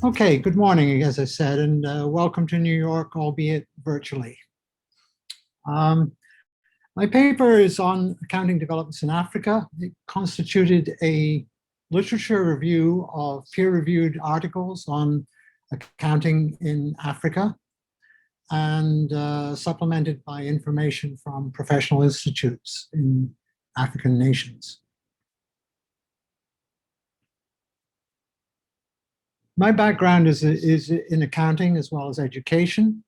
Okay, good morning, as I said, and welcome to New York, albeit virtually. Um, my paper is on accounting developments in Africa. It constituted a literature review of peer-reviewed articles on accounting in Africa and supplemented by information from professional institutes in African nations. My background is in accounting as well as education.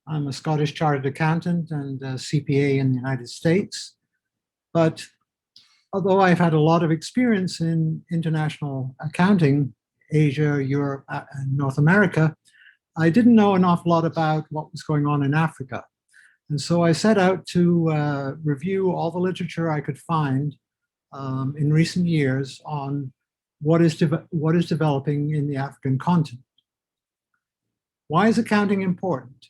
I'm a Scottish chartered accountant and a CPA in the United States. But although I've had a lot of experience in international accounting, Asia, Europe, and North America, I didn't know an awful lot about what was going on in Africa. And so I set out to review all the literature I could find in recent years on what is developing in the African continent. Why is accounting important?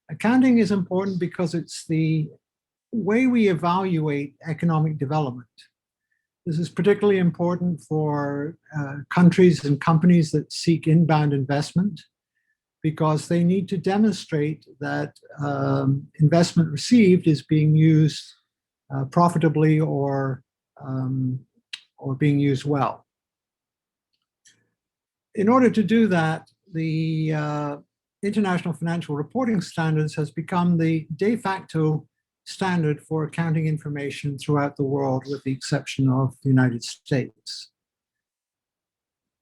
Accounting is important because it's the way we evaluate economic development. This is particularly important for countries and companies that seek inbound investment because they need to demonstrate that investment received is being used profitably or being used well. In order to do that, the International Financial Reporting Standards has become the de facto standard for accounting information throughout the world, with the exception of the United States.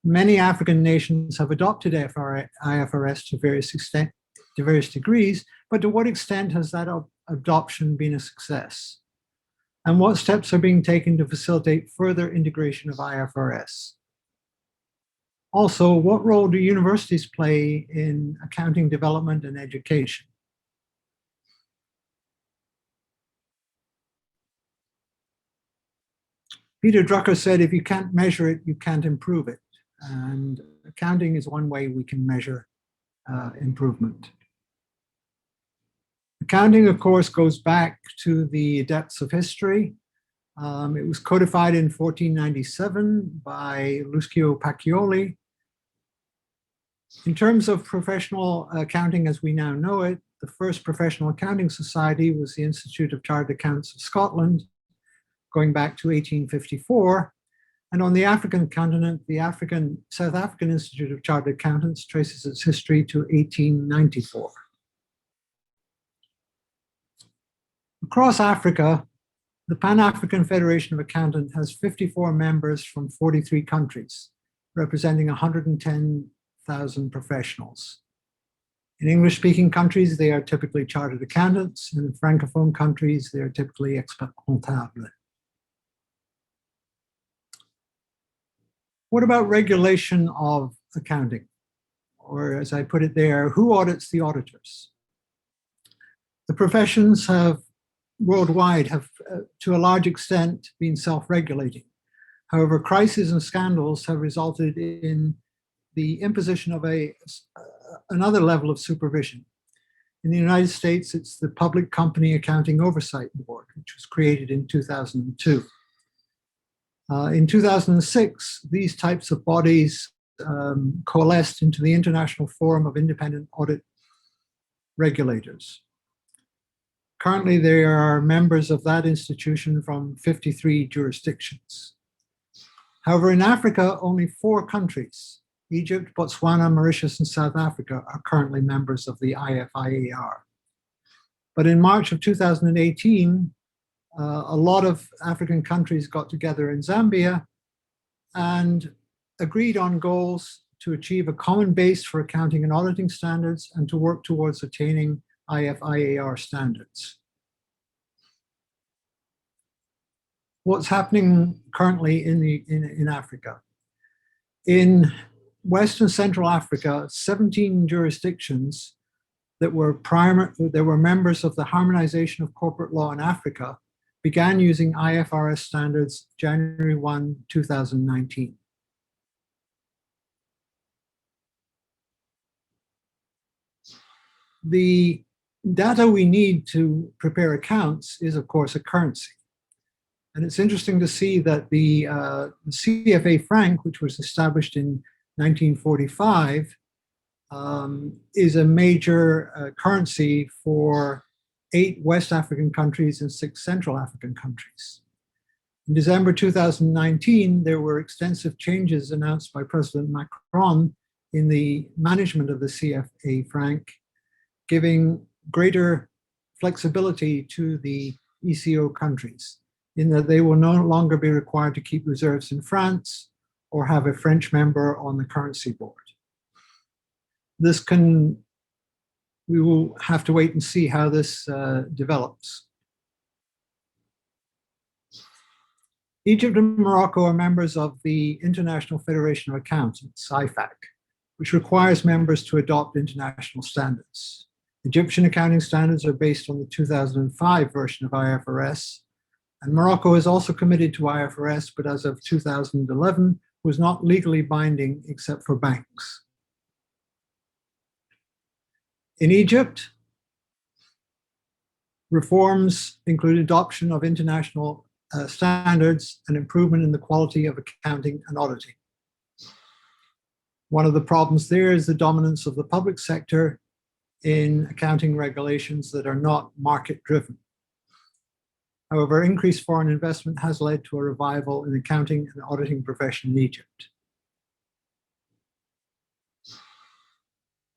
Many African nations have adopted IFRS to various degrees, but to what extent has that adoption been a success? And what steps are being taken to facilitate further integration of IFRS? Also, what role do universities play in accounting development and education? Peter Drucker said, if you can't measure it, you can't improve it. And accounting is one way we can measure improvement. Accounting, of course, goes back to the depths of history. It was codified in 1497 by Lucio Pacioli. In terms of professional accounting as we now know it, the first professional accounting society was the Institute of Chartered Accountants of Scotland, going back to 1854. And on the African continent, the South African Institute of Chartered Accountants traces its history to 1894. Across Africa, the Pan-African Federation of Accountants has 54 members from 43 countries, representing 110,000 professionals. In English-speaking countries, they are typically chartered accountants, and in Francophone countries, they are typically experts comptables. What about regulation of accounting? Or as I put it there, who audits the auditors? The professions worldwide have, to a large extent, been self-regulating. However, crises and scandals have resulted in the imposition of another level of supervision. In the United States, it's the Public Company Accounting Oversight Board, which was created in 2002. In 2006, these types of bodies coalesced into the International Forum of Independent Audit Regulators. Currently, there are members of that institution from 53 jurisdictions. However, in Africa, only 4 countries, Egypt, Botswana, Mauritius, and South Africa, are currently members of the IFIAR. But in March of 2018, a lot of African countries got together in Zambia and agreed on goals to achieve a common base for accounting and auditing standards and to work towards attaining IFIAR standards. What's happening currently in Africa? In West and Central Africa, 17 jurisdictions that were members of the Harmonization of Corporate Law in Africa began using IFRS standards January 1, 2019. The data we need to prepare accounts is, of course, a currency. And it's interesting to see that the CFA franc, which was established in 1945, is a major currency for 8 West African countries and 6 Central African countries. In December 2019, there were extensive changes announced by President Macron in the management of the CFA franc, giving greater flexibility to the ECO countries, in that they will no longer be required to keep reserves in France or have a French member on the currency board. We will have to wait and see how this develops. Egypt and Morocco are members of the International Federation of Accountants, IFAC, which requires members to adopt international standards. Egyptian accounting standards are based on the 2005 version of IFRS, and Morocco is also committed to IFRS, but as of 2011 was not legally binding except for banks. In Egypt, reforms include adoption of international standards and improvement in the quality of accounting and auditing. One of the problems there is the dominance of the public sector in accounting regulations that are not market-driven. However, increased foreign investment has led to a revival in the accounting and auditing profession in Egypt.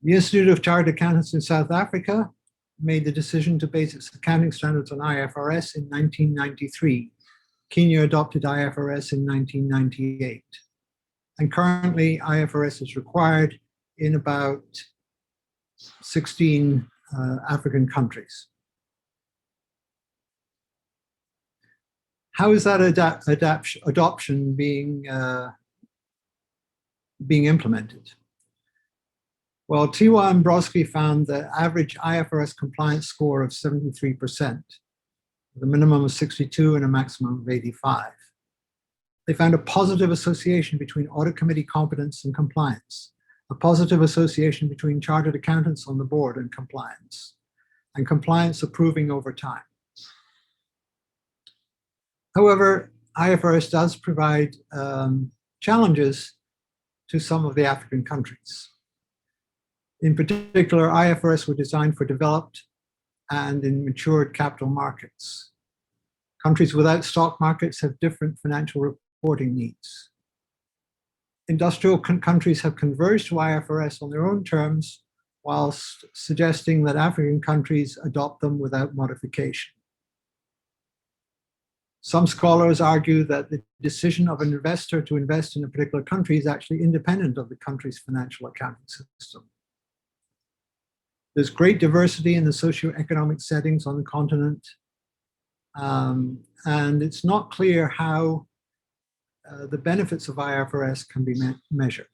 The Institute of Chartered Accountants in South Africa made the decision to base its accounting standards on IFRS in 1993. Kenya adopted IFRS in 1998. And currently, IFRS is required in about 16 African countries. How is that adoption being implemented? Well, Tiwa and Brodsky found the average IFRS compliance score of 73%, with a minimum of 62 and a maximum of 85. They found a positive association between audit committee competence and compliance, a positive association between chartered accountants on the board and compliance improving over time. However, IFRS does provide challenges to some of the African countries. In particular, IFRS were designed for developed and in matured capital markets. Countries without stock markets have different financial reporting needs. Industrial countries have converged to IFRS on their own terms, whilst suggesting that African countries adopt them without modification. Some scholars argue that the decision of an investor to invest in a particular country is actually independent of the country's financial accounting system. There's great diversity in the socioeconomic settings on the continent, and it's not clear how the benefits of IFRS can be measured.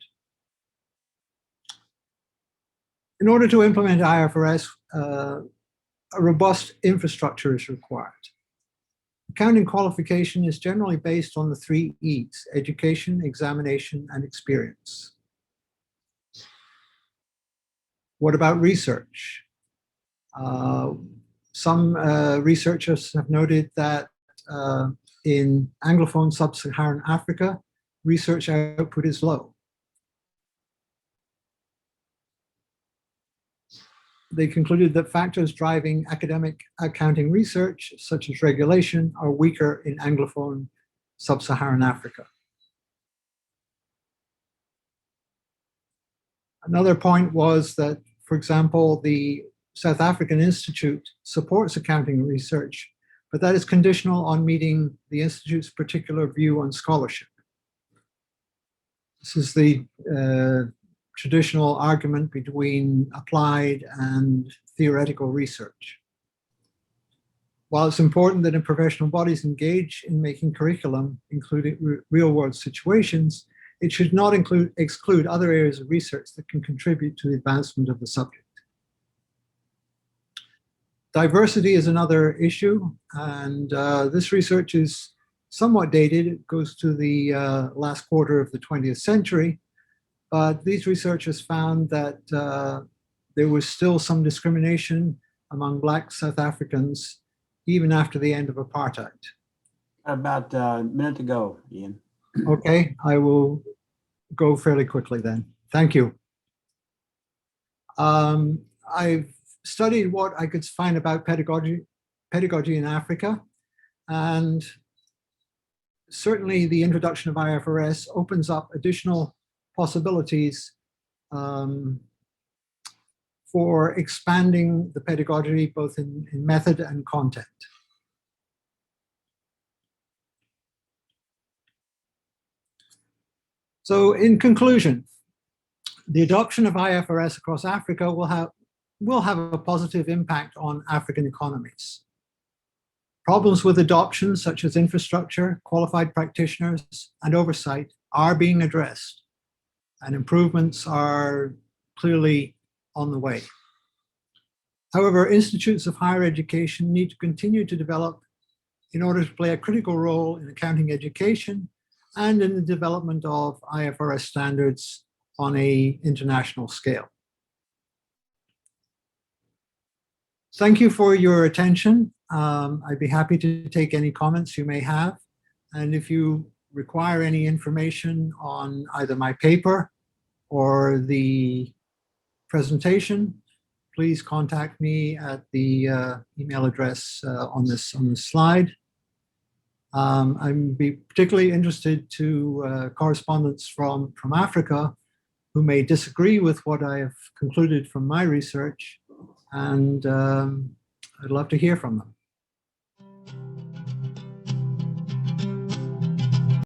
In order to implement IFRS, a robust infrastructure is required. Accounting qualification is generally based on the 3 E's: education, examination, and experience. What about research? Some researchers have noted that in Anglophone sub-Saharan Africa, research output is low. They concluded that factors driving academic accounting research, such as regulation, are weaker in Anglophone sub-Saharan Africa. Another point was that, for example, the South African Institute supports accounting research, but that is conditional on meeting the Institute's particular view on scholarship. This is the traditional argument between applied and theoretical research. While it's important that professional bodies engage in making curriculum, including real-world situations, it should not exclude other areas of research that can contribute to the advancement of the subject. Diversity is another issue, and this research is somewhat dated. It goes to the last quarter of the 20th century, but these researchers found that there was still some discrimination among Black South Africans even after the end of apartheid. About a minute to go, Ian. Okay, I will go fairly quickly then. Thank you. I've studied what I could find about pedagogy in Africa, and certainly the introduction of IFRS opens up additional possibilities for expanding the pedagogy both in method and content. So in conclusion, the adoption of IFRS across Africa will have a positive impact on African economies. Problems with adoption, such as infrastructure, qualified practitioners, and oversight, are being addressed, and improvements are clearly on the way. However, institutes of higher education need to continue to develop in order to play a critical role in accounting education and in the development of IFRS standards on an international scale. Thank you for your attention. I'd be happy to take any comments you may have. And if you require any information on either my paper or the presentation, please contact me at the email address on this slide. I'd be particularly interested to correspondents from Africa who may disagree with what I have concluded from my research, and I'd love to hear from them.